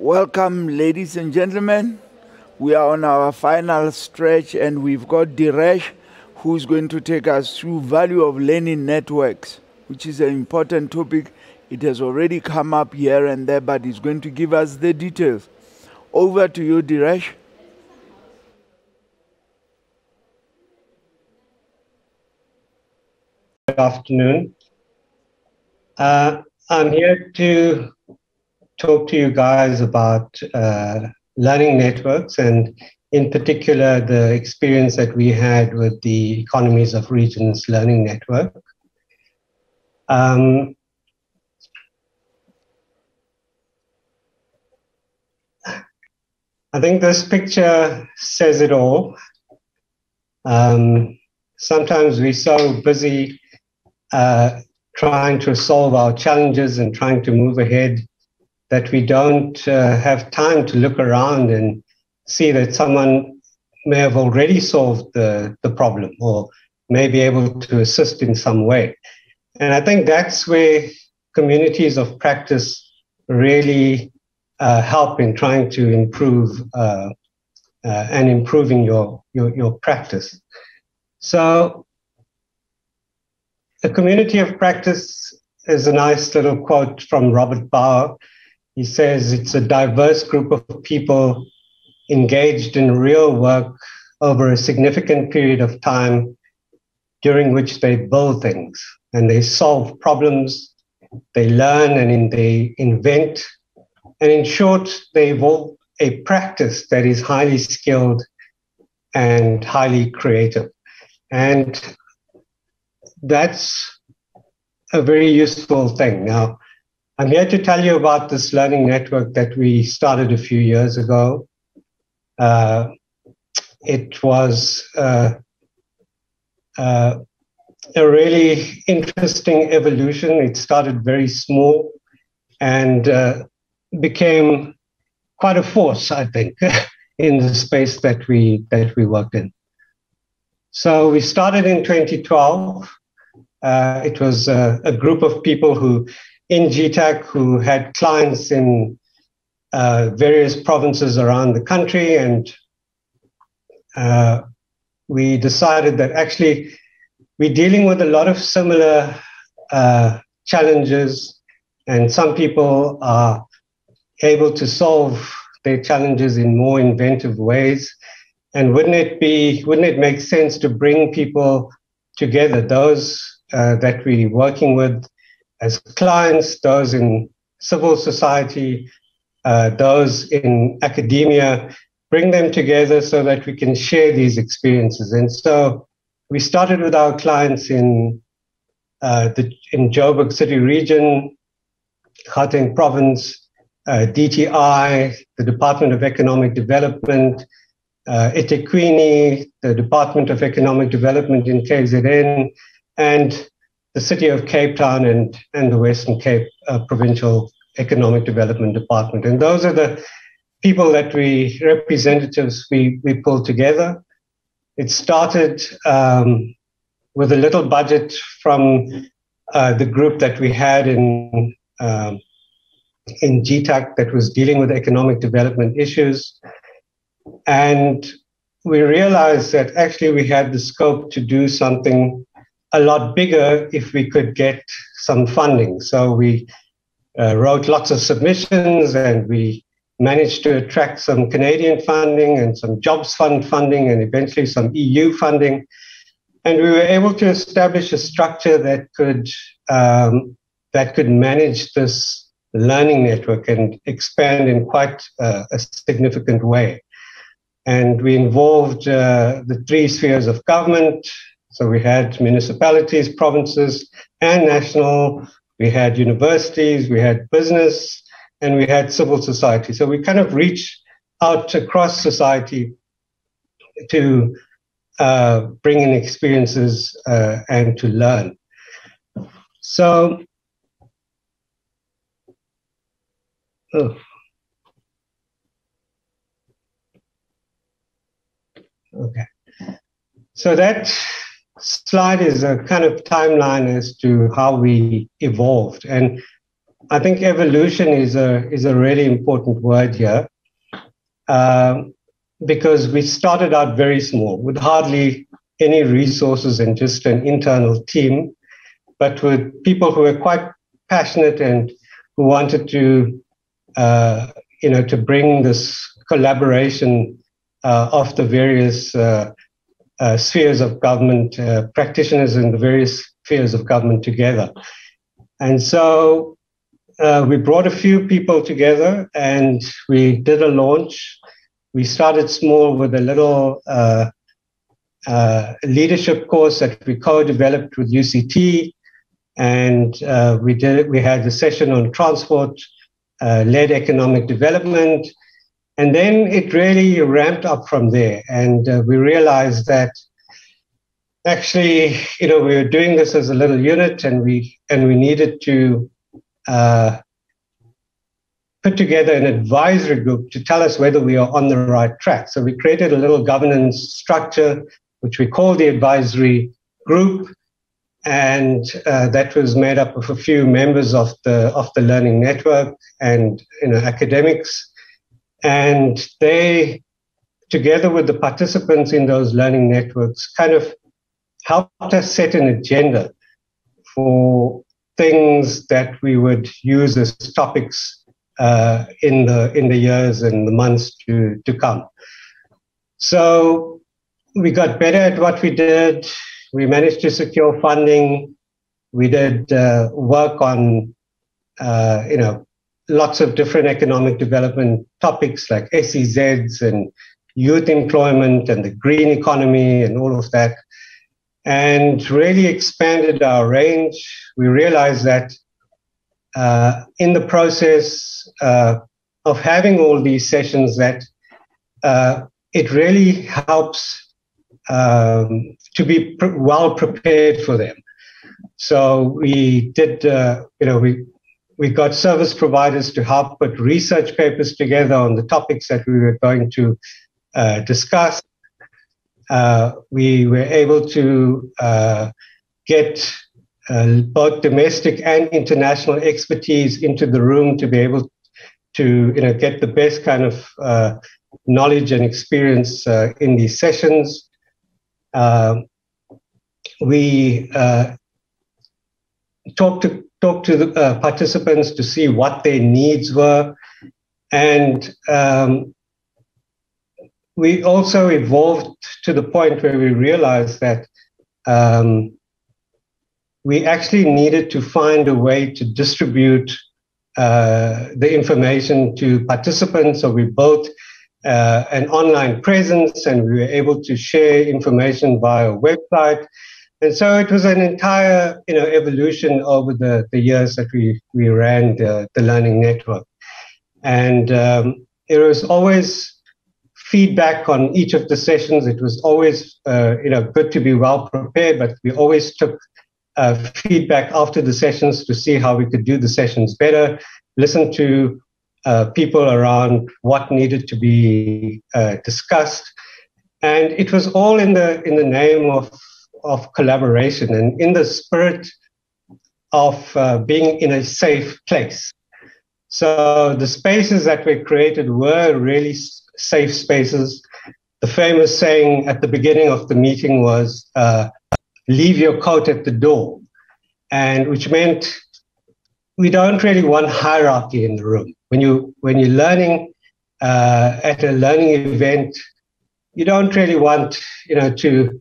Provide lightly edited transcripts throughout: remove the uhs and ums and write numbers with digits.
Welcome, ladies and gentlemen. We are on our final stretch, and we've got Dhiresh, who's going to take us through value of learning networks, which is an important topic. It has already come up here and there, but he's going to give us the details. Over to you, Dhiresh. Good afternoon. I'm here to talk to you guys about learning networks, and in particular the experience that we had with the Economies of Regions Learning Network. I think this picture says it all. Sometimes we're so busy trying to solve our challenges and trying to move ahead that we don't have time to look around and see that someone may have already solved the problem or may be able to assist in some way. And I think that's where communities of practice really help in trying to improve and improving your practice. So a community of practice is a nice little quote from Robert Barr. He says it's a diverse group of people engaged in real work over a significant period of time during which they build things and they solve problems, they learn and they invent, and in short, they evolve a practice that is highly skilled and highly creative. And that's a very useful thing. Now, I'm here to tell you about this learning network that we started a few years ago. It was a really interesting evolution. It started very small and became quite a force, I think, in the space that we worked in. So we started in 2012. It was a group of people who in GTAC who had clients in various provinces around the country, and we decided that actually we're dealing with a lot of similar challenges, and some people are able to solve their challenges in more inventive ways. And wouldn't it make sense to bring people together, those that we're working with as clients, those in civil society, those in academia, bring them together so that we can share these experiences. And so we started with our clients in Joburg City Region, Gauteng Province, DTI, the Department of Economic Development, eThekwini, the Department of Economic Development in KZN, and the City of Cape Town and the Western Cape Provincial Economic Development Department. And those are the people that representatives we pulled together. It started with a little budget from the group that we had in GTAC that was dealing with economic development issues. And we realized that actually we had the scope to do something a lot bigger if we could get some funding. So we wrote lots of submissions, and we managed to attract some Canadian funding and some Jobs Fund funding and eventually some EU funding. And we were able to establish a structure that could manage this learning network and expand in quite a significant way. And we involved the three spheres of government. So we had municipalities, provinces, and national. We had universities, we had business, and we had civil society. So we kind of reached out across society to bring in experiences and to learn. So, okay. So that slide is a kind of timeline as to how we evolved. And I think evolution is a really important word here, because we started out very small with hardly any resources and just an internal team, but with people who were quite passionate and who wanted to, to bring this collaboration of the various spheres of government, practitioners in the various spheres of government together. And so we brought a few people together and we did a launch. We started small with a little leadership course that we co-developed with UCT. And we had a session on transport-led economic development. And then it really ramped up from there. And we realized that actually, we were doing this as a little unit, and we needed to put together an advisory group to tell us whether we are on the right track. So we created a little governance structure, which we called the advisory group. And that was made up of a few members of the learning network and academics. And they, together with the participants in those learning networks, kind of helped us set an agenda for things that we would use as topics in the years and the months to come. So we got better at what we did. We managed to secure funding. We did work on, lots of different economic development topics like SEZs and youth employment and the green economy and all of that, and really expanded our range. We realized that in the process of having all these sessions, that it really helps to be well prepared for them. So we did, we got service providers to help put research papers together on the topics that we were going to discuss. We were able to get both domestic and international expertise into the room to be able to get the best kind of knowledge and experience in these sessions. We talked to the participants to see what their needs were. And we also evolved to the point where we realized that we actually needed to find a way to distribute the information to participants. So we built an online presence, and we were able to share information via a website. And so it was an entire evolution over the years that we ran the learning network. And it was always feedback on each of the sessions. It was always good to be well prepared, but we always took feedback after the sessions to see how we could do the sessions better, listen to people around what needed to be discussed. And it was all in the name of collaboration and in the spirit of being in a safe place. So the spaces that were created were really safe spaces. The famous saying at the beginning of the meeting was, leave your coat at the door, and which meant we don't really want hierarchy in the room. When you're learning at a learning event, you don't really want to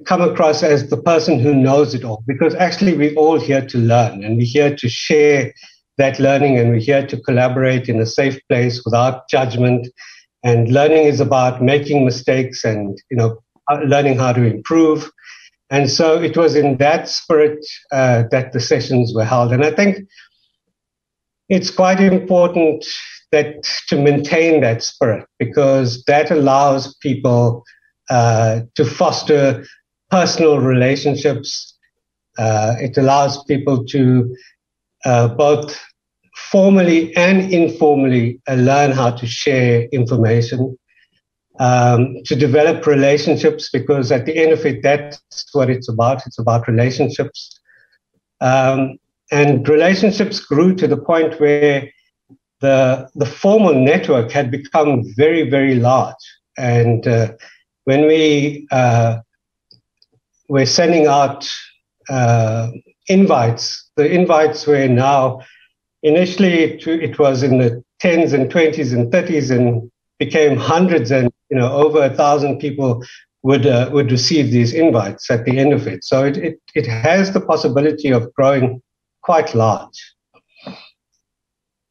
come across as the person who knows it all, because actually we're all here to learn, and we're here to share that learning, and we're here to collaborate in a safe place without judgment. And learning is about making mistakes and learning how to improve. And so it was in that spirit that the sessions were held. And I think it's quite important to maintain that spirit, because that allows people to foster personal relationships. It allows people to both formally and informally learn how to share information, to develop relationships, because at the end of it, that's what it's about. It's about relationships. And relationships grew to the point where the formal network had become very, very large. And when we were sending out invites, the invites were now, initially it was in the 10s and 20s and 30s and became hundreds, and over 1,000 people would receive these invites at the end of it. So it has the possibility of growing quite large.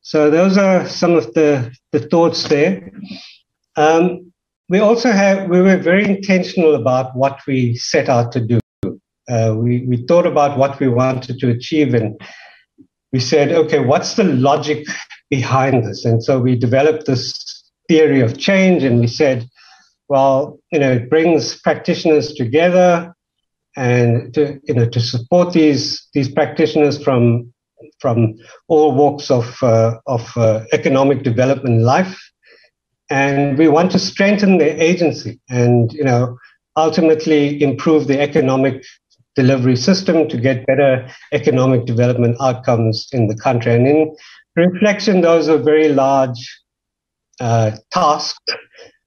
So those are some of the thoughts there. We were very intentional about what we set out to do. We thought about what we wanted to achieve, and we said, okay, what's the logic behind this? And so we developed this theory of change, and we said, well, it brings practitioners together, and to support these practitioners from all walks of economic development life. And we want to strengthen their agency and, ultimately improve the economic delivery system to get better economic development outcomes in the country. And in reflection, those are very large tasks.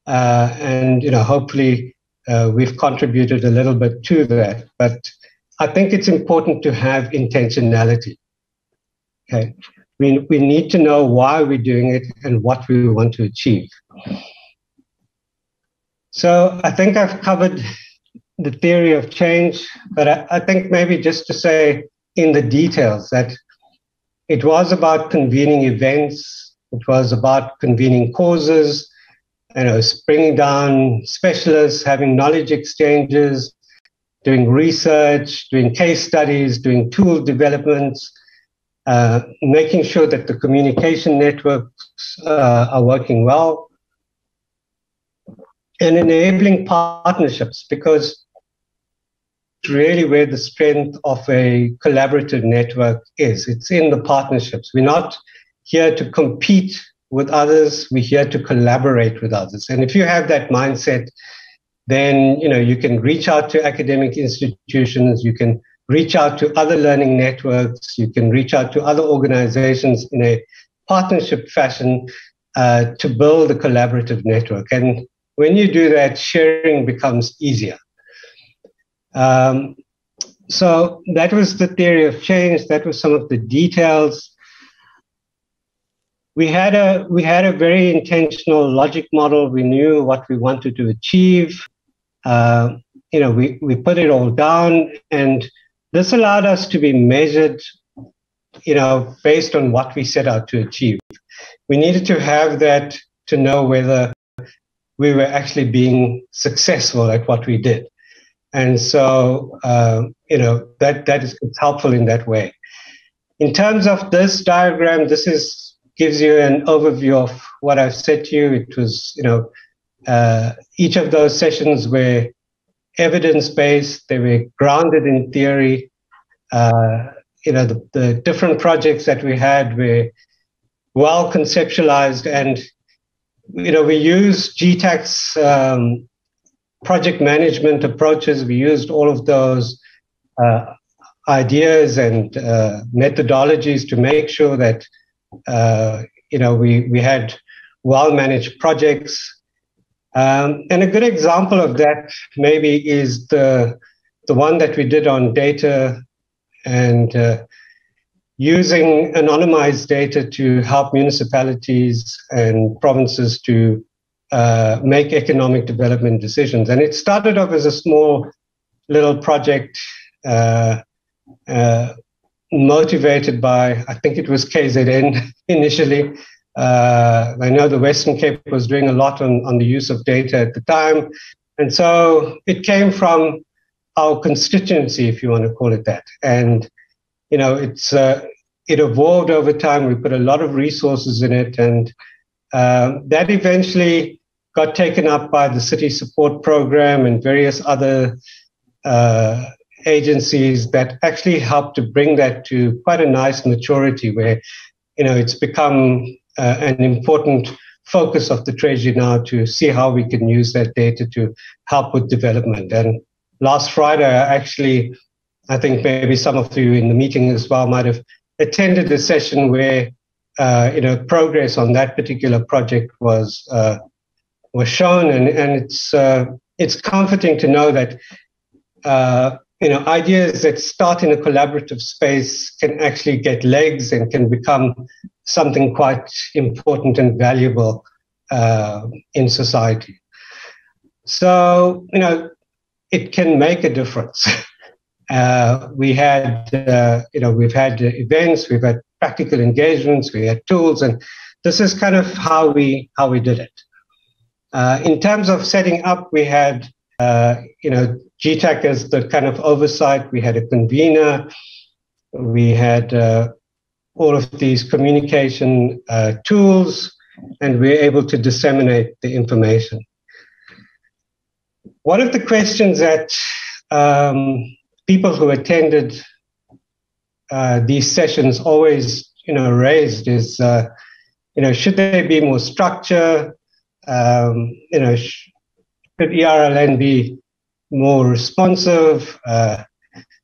And, hopefully we've contributed a little bit to that. But I think it's important to have intentionality. Okay. We need to know why we're doing it and what we want to achieve. So I think I've covered the theory of change, but I think maybe just to say in the details that it was about convening events, it was about convening causes, bringing down specialists, having knowledge exchanges, doing research, doing case studies, doing tool developments, making sure that the communication networks are working well, and enabling partnerships, because it's really where the strength of a collaborative network is. It's in the partnerships. We're not here to compete with others. We're here to collaborate with others. And if you have that mindset, then you can reach out to academic institutions, you can reach out to other learning networks, you can reach out to other organizations in a partnership fashion to build a collaborative network. And when you do that, sharing becomes easier. So that was the theory of change. That was some of the details. We had a very intentional logic model. We knew what we wanted to achieve. We put it all down, and this allowed us to be measured, based on what we set out to achieve. We needed to have that to know whether we were actually being successful at what we did. And so, that is helpful in that way. In terms of this diagram, gives you an overview of what I've said to you. It was, each of those sessions were evidence-based. They were grounded in theory. The different projects that we had were well conceptualized, and we used GTAC's project management approaches. We used all of those ideas and methodologies to make sure that we had well-managed projects. And a good example of that maybe is the one that we did on data and using anonymized data to help municipalities and provinces to make economic development decisions. And it started off as a small little project motivated by, I think it was KZN initially. I know the Western Cape was doing a lot on the use of data at the time. And so it came from our constituency, if you want to call it that. And, it evolved over time. We put a lot of resources in it, and that eventually got taken up by the City Support Program and various other agencies that actually helped to bring that to quite a nice maturity where, it's become an important focus of the Treasury now to see how we can use that data to help with development. And last Friday, I think maybe some of you in the meeting as well might have attended a session where progress on that particular project was shown, and it's comforting to know that ideas that start in a collaborative space can actually get legs and can become something quite important and valuable in society. So, it can make a difference. We've had events, we've had practical engagements, we had tools, and this is kind of how we did it. In terms of setting up, we had GTAC as the kind of oversight. We had a convener. We had all of these communication tools, and we were able to disseminate the information. One of the questions that people who attended these sessions always, raised is, should there be more structure? Should ERLN be more responsive?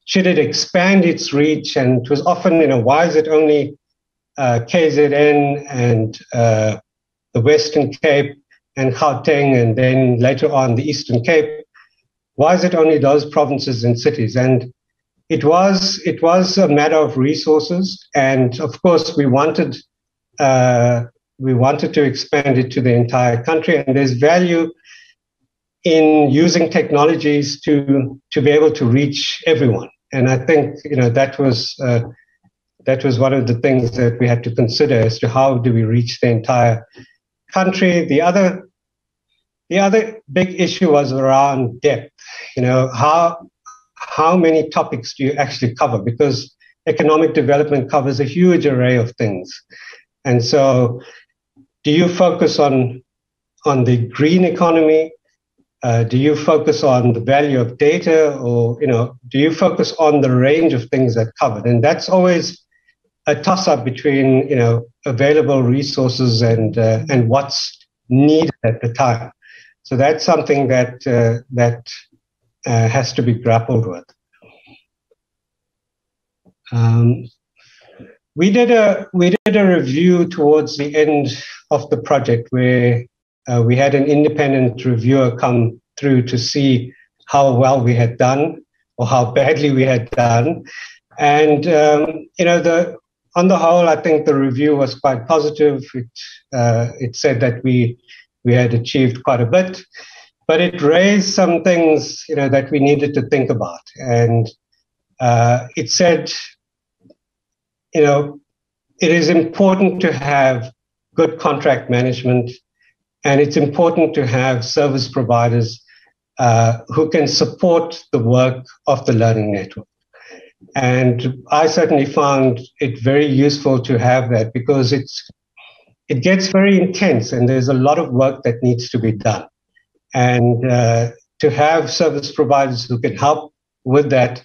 Should it expand its reach? And it was often, why is it only KZN and the Western Cape and Gauteng, and then later on the Eastern Cape? Why is it only those provinces and cities? And it was a matter of resources, and of course we wanted to expand it to the entire country. And there's value in using technologies to be able to reach everyone. And I think that was one of the things that we had to consider as to how do we reach the entire country. The other big issue was around depth. How many topics do you actually cover? Because economic development covers a huge array of things. And so do you focus on the green economy? Do you focus on the value of data, or do you focus on the range of things that covered? And that's always a toss-up between available resources and what's needed at the time. So that's something that has to be grappled with. We did a review towards the end of the project where we had an independent reviewer come through to see how well we had done or how badly we had done. And, on the whole, I think the review was quite positive. It said that we had achieved quite a bit, but it raised some things, that we needed to think about. And it said, it is important to have good contract management, and it's important to have service providers who can support the work of the learning network. And I certainly found it very useful to have that, because it gets very intense and there's a lot of work that needs to be done. And to have service providers who can help with that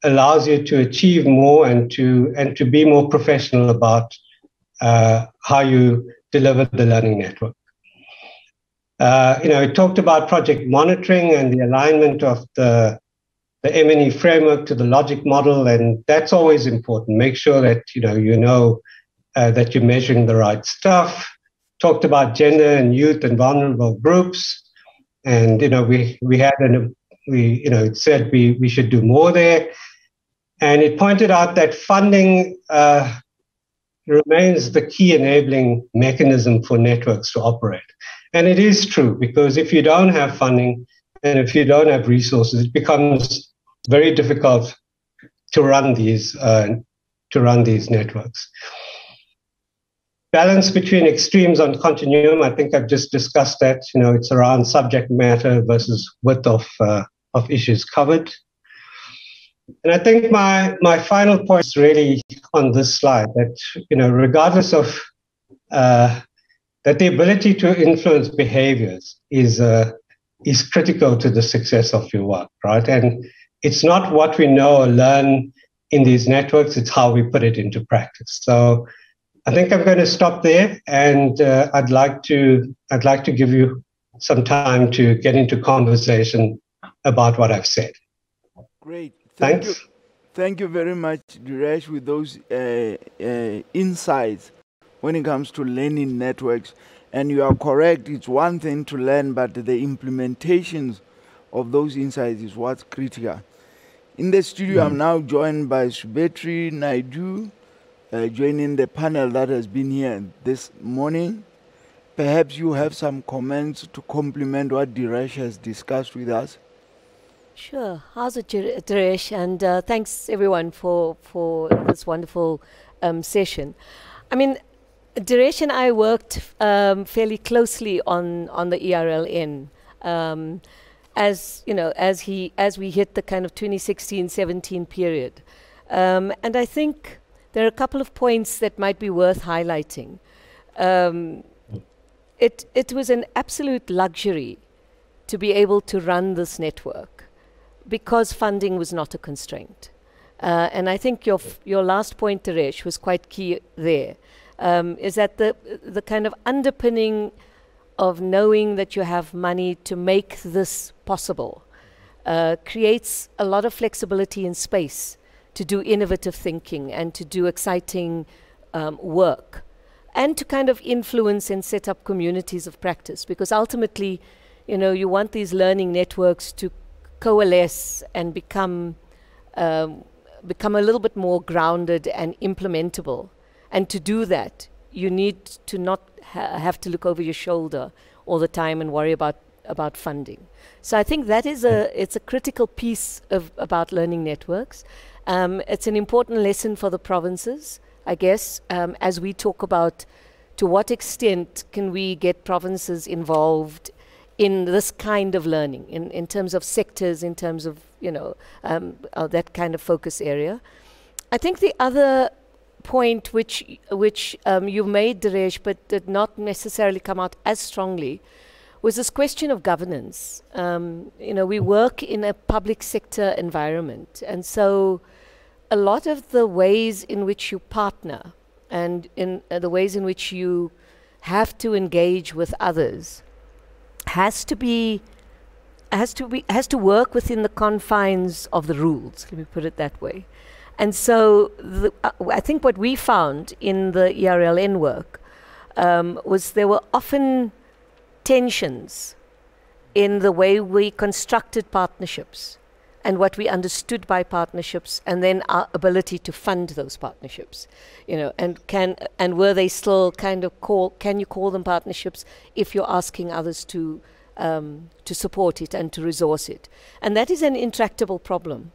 allows you to achieve more and to be more professional about how you deliver the learning network. It talked about project monitoring and the alignment of the M&E framework to the logic model, and that's always important. Make sure that that you're measuring the right stuff. Talked about gender and youth and vulnerable groups, and it said we should do more there, and it pointed out that funding remains the key enabling mechanism for networks to operate. And it is true, because if you don't have funding and if you don't have resources, it becomes very difficult to run these networks. Balance between extremes on continuum, I think I've just discussed that. It's around subject matter versus width of issues covered. And I think my final point is really on this slide, that regardless of that, the ability to influence behaviors is critical to the success of your work, right? And it's not what we know or learn in these networks, it's how we put it into practice. So I think I'm going to stop there, and I'd like to give you some time to get into conversation about what I've said. Great. Thanks. Thank you very much, Dhiresh, with those insights when it comes to learning networks. And you are correct, it's one thing to learn, but the implementations of those insights is what's critical. In the studio, I'm now joined by Subetri Naidu, joining the panel that has been here this morning. Perhaps you have some comments to complement what Dhiresh has discussed with us. Sure. How's it, Dhiresh? And thanks everyone for this wonderful session. I mean, Dhiresh and I worked fairly closely on the ERLN. As you know, as we hit the kind of 2016-17 period, and I think there are a couple of points that might be worth highlighting. It was an absolute luxury to be able to run this network because funding was not a constraint. And I think your last point, Dhiresh, was quite key there. Is that the kind of underpinning of knowing that you have money to make this possible creates a lot of flexibility and space to do innovative thinking and to do exciting work and to kind of influence and set up communities of practice, because ultimately, you know, you want these learning networks to coalesce and become a little bit more grounded and implementable. And to do that, you need to not have to look over your shoulder all the time and worry about funding. So I think that is it's a critical piece about learning networks. It's an important lesson for the provinces, I guess, as we talk about to what extent can we get provinces involved in this kind of learning, in terms of sectors, in terms of, you know, that kind of focus area. I think the other point which you made, Dhiresh, but did not necessarily come out as strongly, was this question of governance. You know, we work in a public sector environment, and so a lot of the ways in which you partner and in the ways in which you have to engage with others has to work within the confines of the rules, let me put it that way. And so I think what we found in the ERLN work was there were often tensions in the way we constructed partnerships and what we understood by partnerships, and then our ability to fund those partnerships, you know, and were they still kind of can you call them partnerships if you're asking others to support it and to resource it? And that is an intractable problem.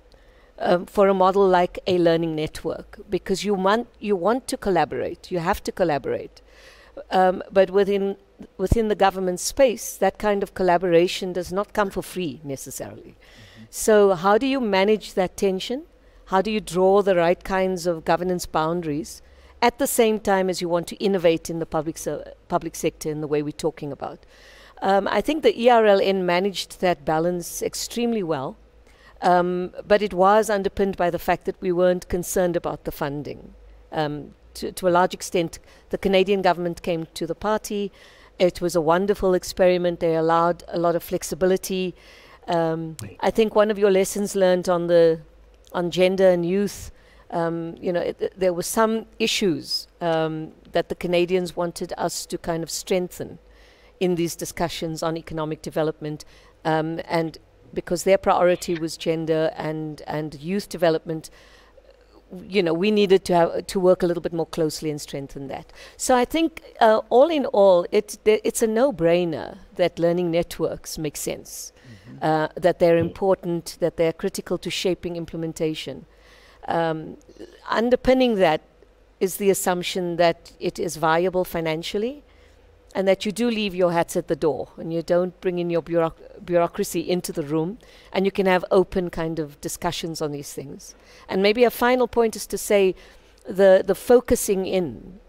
For a model like a learning network, because you want to collaborate, you have to collaborate, but within the government space, that kind of collaboration does not come for free necessarily. So how do you manage that tension? How do you draw the right kinds of governance boundaries at the same time as you want to innovate in the public sector in the way we're talking about? I think the ERLN managed that balance extremely well. But it was underpinned by the fact that we weren't concerned about the funding. To a large extent, the Canadian government came to the party. It was a wonderful experiment. They allowed a lot of flexibility. I think one of your lessons learned on gender and youth, you know, there were some issues that the Canadians wanted us to kind of strengthen in these discussions on economic development, and because their priority was gender and youth development, you know, we needed to work a little bit more closely and strengthen that. So I think all in all, it's a no-brainer that learning networks make sense, that they're important, that they're critical to shaping implementation. Underpinning that is the assumption that it is viable financially, and that you do leave your hats at the door and you don't bring in your bureaucracy into the room, and you can have open kind of discussions on these things. And maybe a final point is to say the focusing in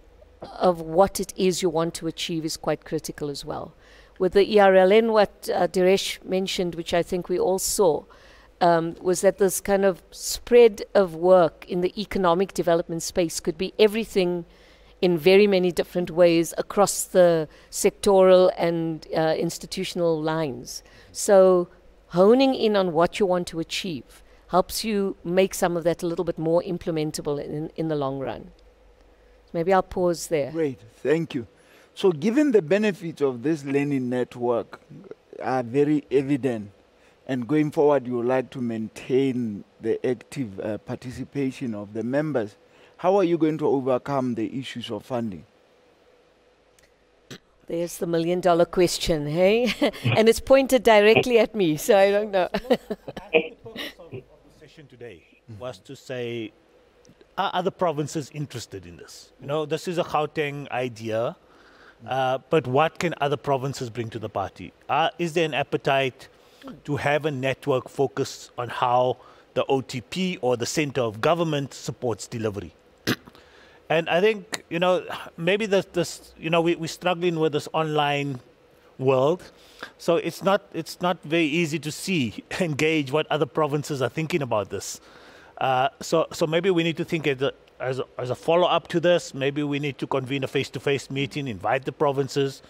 of what it is you want to achieve is quite critical as well. With the ERLN, what Dhiresh mentioned, which I think we all saw, was that this kind of spread of work in the economic development space could be everything in very many different ways across the sectoral and institutional lines. So honing in on what you want to achieve, helps you make some of that a little bit more implementable in the long run. Maybe I'll pause there. Great, thank you. So given the benefits of this learning network are very evident, and going forward you would like to maintain the active participation of the members, how are you going to overcome the issues of funding? There's the $1 million question, hey? And it's pointed directly at me, so I don't know. I think the purpose of the session today was to say, are other provinces interested in this? You know, this is a Gauteng idea, but what can other provinces bring to the party? Is there an appetite to have a network focused on how the OTP or the center of government supports delivery? And I think, you know, maybe we're struggling with this online world. So it's not very easy to see, engage what other provinces are thinking about this. So maybe we need to think as a follow-up to this. Maybe we need to convene a face-to-face meeting, invite the provinces,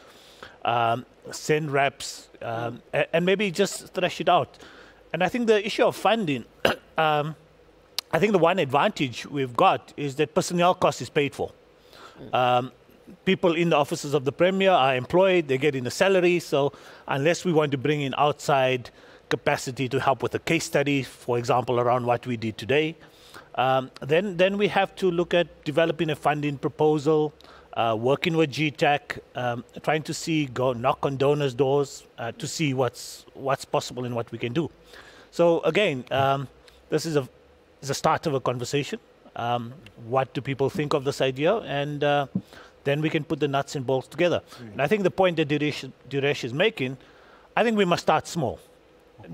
send reps, and maybe just thresh it out. And I think the issue of funding, I think the one advantage we've got is that personnel cost is paid for. People in the offices of the Premier are employed, they get in a salary, so unless we want to bring in outside capacity to help with a case study, for example, around what we did today, then we have to look at developing a funding proposal, working with GTAC, trying to go knock on donors' doors to see what's possible and what we can do. So again, this is a start of a conversation. What do people think of this idea? And then we can put the nuts and bolts together. And I think the point that Dhiresh is making, I think we must start small.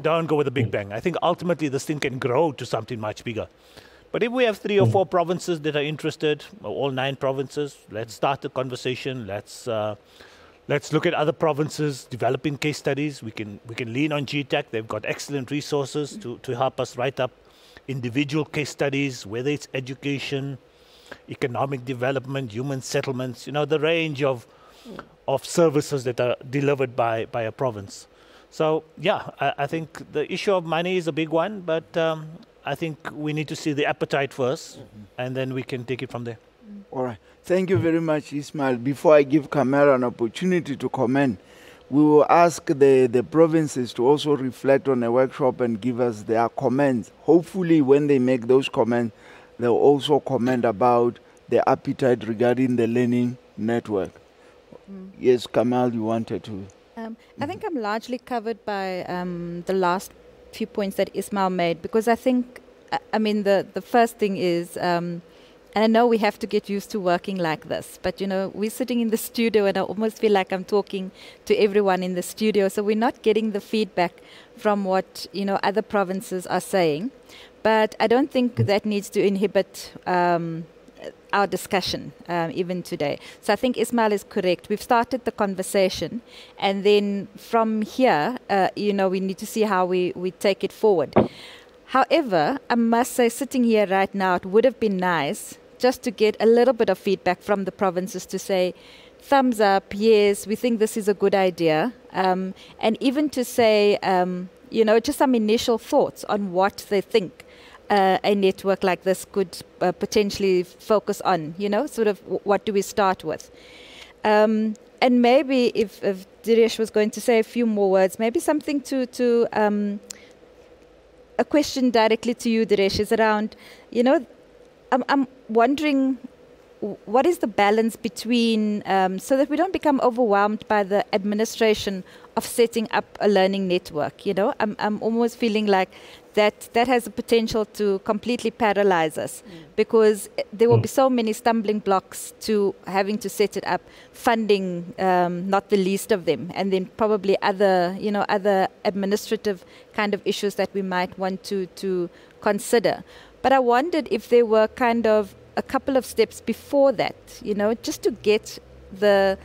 Don't go with a big bang. I think ultimately this thing can grow to something much bigger. But if we have 3 or 4 provinces that are interested, or all 9 provinces, let's start the conversation. Let's look at other provinces developing case studies. We can lean on GTAC. They've got excellent resources to help us write up individual case studies, whether it's education, economic development, human settlements, you know, the range of services that are delivered by a province. So, yeah, I think the issue of money is a big one, but I think we need to see the appetite first, and then we can take it from there. All right. Thank you very much, Ismail. Before I give Kamara an opportunity to comment, we will ask the provinces to also reflect on the workshop and give us their comments. Hopefully, when they make those comments, they'll also comment about the appetite regarding the learning network. Yes, Kamal, you wanted to. I think I'm largely covered by the last few points that Ismail made, because I think, I mean, the first thing is, and I know we have to get used to working like this, but, you know, we're sitting in the studio and I almost feel like I'm talking to everyone in the studio. So we're not getting the feedback from what, you know, other provinces are saying. But I don't think that needs to inhibit our discussion even today. So I think Ismail is correct. We've started the conversation, and then from here, you know, we need to see how we take it forward. However, I must say, sitting here right now, it would have been nice just to get a little bit of feedback from the provinces to say, thumbs up, yes, we think this is a good idea. And even to say, you know, just some initial thoughts on what they think a network like this could potentially focus on, you know, sort of what do we start with. And maybe if Dhiresh was going to say a few more words, maybe something to a question directly to you, Dhiresh, is around, you know, I'm wondering what is the balance between, so that we don't become overwhelmed by the administration of setting up a learning network. You know, I'm almost feeling like that has the potential to completely paralyze us, because there will be so many stumbling blocks to having to set it up, funding not the least of them, and then probably other, you know, other administrative kind of issues that we might want to consider. But I wondered if there were kind of a couple of steps before that, you know, just to get the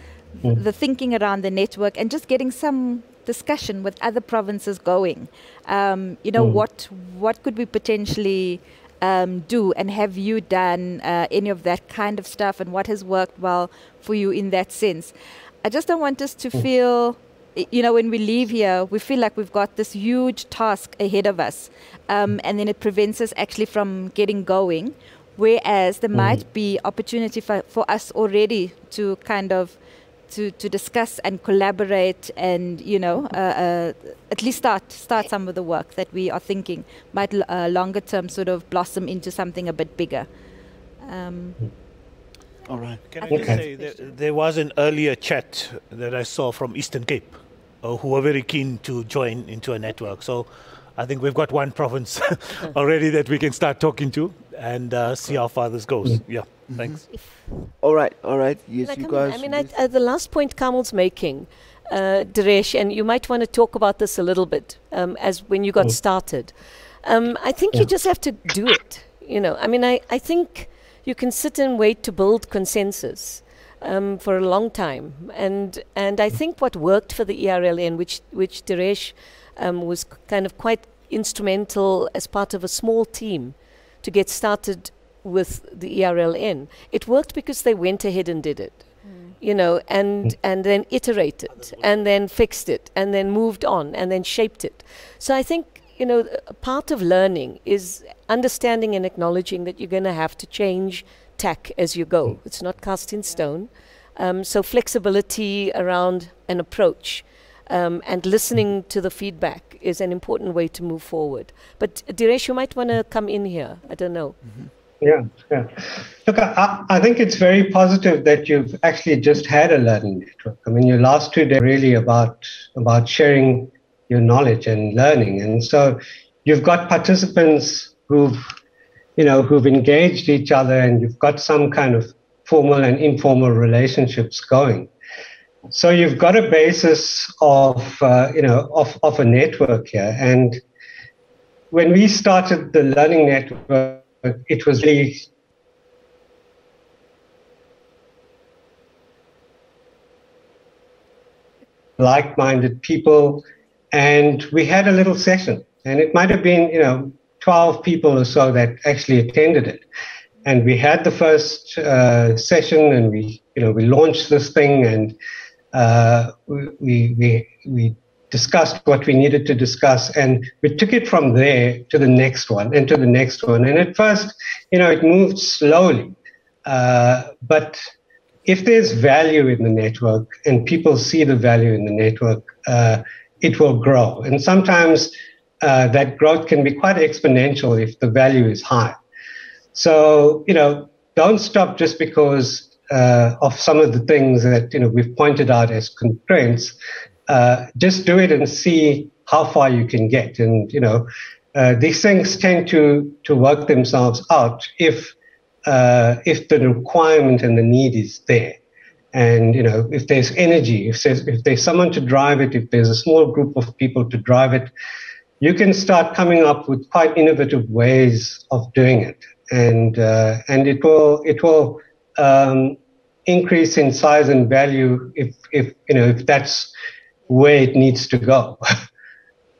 thinking around the network and just getting some discussion with other provinces going. You know, what could we potentially do, and have you done any of that kind of stuff, and what has worked well for you in that sense? I just don't want us to feel you know, when we leave here, we feel like we've got this huge task ahead of us, and then it prevents us actually from getting going. Whereas there might be opportunity for us already to kind of to discuss and collaborate, and you know, at least start some of the work that we are thinking might longer term sort of blossom into something a bit bigger. All right. Can I just say there was an earlier chat that I saw from Eastern Cape, who were very keen to join into a network. So I think we've got one province already that we can start talking to and see how far this goes. Yeah, thanks. All right. Yes, you guys. I mean, the last point Kamal's making, Dhiresh, and you might want to talk about this a little bit as when you got started. I think you just have to do it. You know, I mean, I think you can sit and wait to build consensus for a long time. And I think what worked for the ERLN, which Dhiresh was kind of quite instrumental as part of a small team to get started with the ERLN, it worked because they went ahead and did it. You know, and then iterated, and then fixed it, and then moved on, and then shaped it. So I think, you know, a part of learning is understanding and acknowledging that you're going to have to change tack as you go. It's not cast in stone. So flexibility around an approach and listening to the feedback is an important way to move forward. But Dhiresh, you might want to come in here. I don't know. Yeah. Look, I think it's very positive that you've actually just had a learning network. I mean, your last 2 days really about sharing your knowledge and learning. And so you've got participants who've engaged each other, and you've got some kind of formal and informal relationships going. So you've got a basis of a network here. And when we started the learning network, it was really like-minded people, and we had a little session, and it might have been 12 people or so that actually attended it. And we had the first session, and we launched this thing, and we discussed what we needed to discuss, and we took it from there to the next one and to the next one. And at first, it moved slowly, but if there's value in the network and people see the value in the network, it will grow. And sometimes that growth can be quite exponential if the value is high. So, don't stop just because of some of the things that, we've pointed out as constraints. Just do it and see how far you can get. And, these things tend to work themselves out if the requirement and the need is there. And, if there's energy, if there's someone to drive it, if there's a small group of people to drive it, you can start coming up with quite innovative ways of doing it. And it will increase in size and value if that's where it needs to go.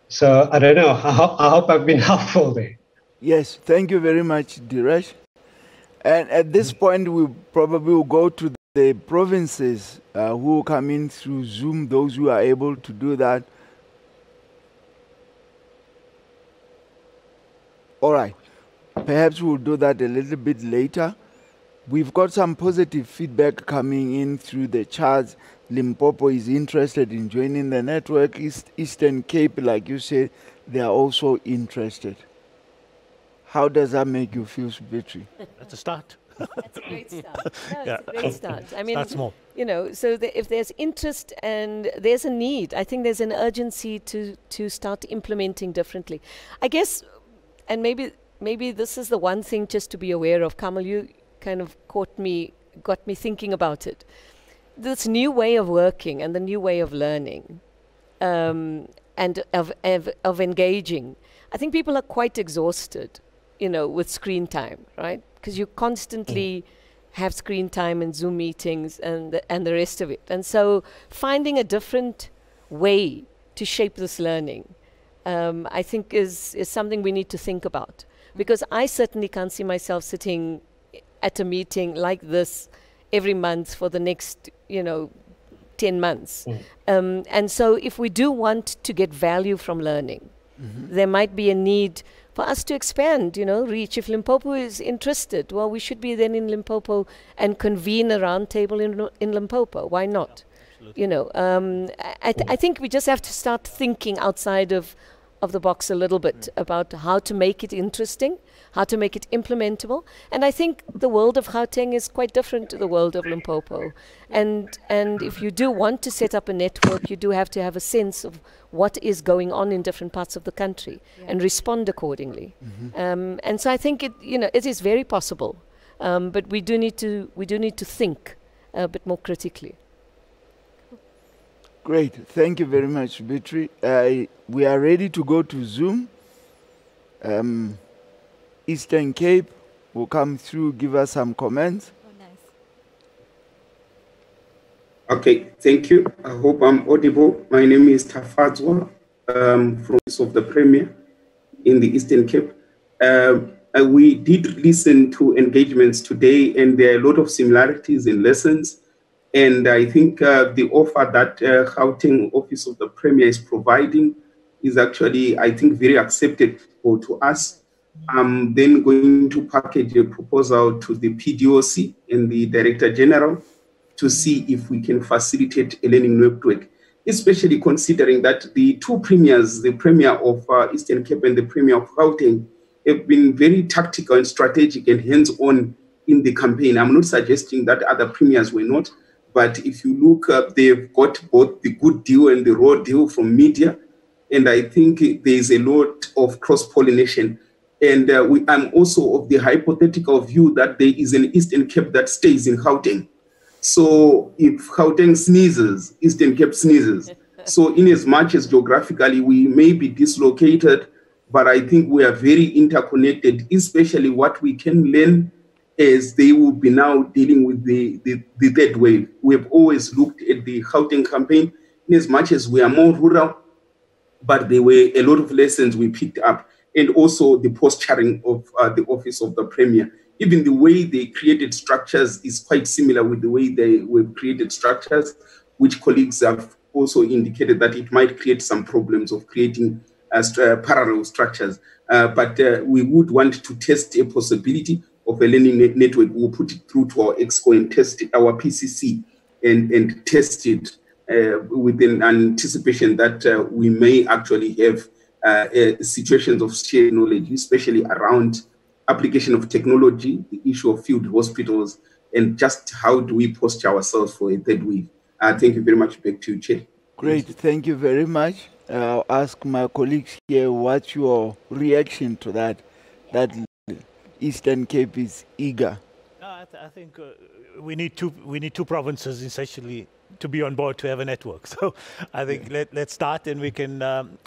So I don't know. I hope I've been helpful there. Yes, thank you very much, Dhiresh. And at this point, we probably will go to the provinces who will come in through Zoom, those who are able to do that. All right. Perhaps we'll do that a little bit later. We've got some positive feedback coming in through the charts. Limpopo is interested in joining the network. Eastern Cape, like you said, they are also interested. How does that make you feel, Victory? That's a start. That's a great start. No, it's a great start. I mean, start small. So if there's interest and there's a need, I think there's an urgency to start implementing differently. I guess, and maybe this is the one thing just to be aware of. Kamal, you kind of got me thinking about it. This new way of working and the new way of learning and of engaging. I think people are quite exhausted, with screen time, right? Because you constantly have screen time and Zoom meetings and the rest of it. And so finding a different way to shape this learning, I think is something we need to think about. Because I certainly can't see myself sitting at a meeting like this every month for the next, 10 months. And so if we do want to get value from learning, there might be a need for us to expand, reach. If Limpopo is interested, well, we should be then in Limpopo and convene a roundtable in Limpopo. Why not? I think we just have to start thinking outside of the box a little bit about how to make it interesting, how to make it implementable. And I think the world of Gauteng is quite different to the world of Limpopo. And if you do want to set up a network, you do have to have a sense of what is going on in different parts of the country and respond accordingly. And so I think it is very possible, but we do need to think a bit more critically. Great. Thank you very much, Bitri. We are ready to go to Zoom. Eastern Cape will come through, give us some comments. Oh, nice. Okay, thank you. I hope I'm audible. My name is Tafadzwa from the Premier in the Eastern Cape. We did listen to engagements today, and there are a lot of similarities in lessons. And I think the offer that Gauteng Office of the Premier is providing is actually, I think, very acceptable to us. I'm then going to package a proposal to the PDOC and the Director General to see if we can facilitate a learning network, especially considering that the two premiers, the Premier of Eastern Cape and the Premier of Gauteng, have been very tactical and strategic and hands-on in the campaign. I'm not suggesting that other premiers were not, but if you look up, they've got both the good deal and the raw deal from media. And I think there's a lot of cross-pollination. And I'm also of the hypothetical view that there is an Eastern Cape that stays in Gauteng. So if Gauteng sneezes, Eastern Cape sneezes. So in as much as geographically we may be dislocated, but I think we are very interconnected, especially what we can learn as they will be now dealing with the third wave. We have always looked at the Gauteng campaign in as much as we are more rural, but there were a lot of lessons we picked up, and also the posturing of the Office of the Premier. Even the way they created structures is quite similar with the way they were created structures, which colleagues have also indicated that it might create some problems of creating parallel structures. But we would want to test a possibility of a learning network. We'll put it through to our EXCO and test it, our PCC, and test it with an anticipation that we may actually have situations of shared knowledge, especially around application of technology, the issue of field hospitals, and just how do we posture ourselves for a third wave. Thank you very much. Back to you, Chair. Great. Thank you very much. I'll ask my colleagues here, what's your reaction to that Eastern Cape is eager? No, I think we need two provinces essentially to be on board to have a network. So I think let's start, and we can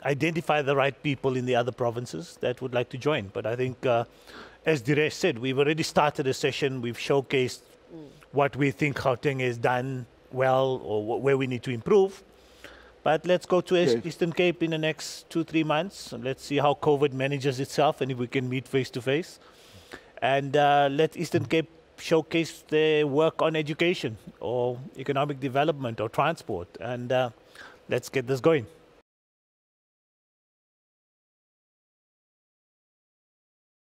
identify the right people in the other provinces that would like to join. But I think, as Dhiresh said, we've already started a session. We've showcased what we think Gauteng has done well, or where we need to improve. But let's go to Eastern Cape in the next 2-3 months. And let's see how COVID manages itself, and if we can meet face to face. And let Eastern Cape showcase their work on education or economic development or transport. And let's get this going.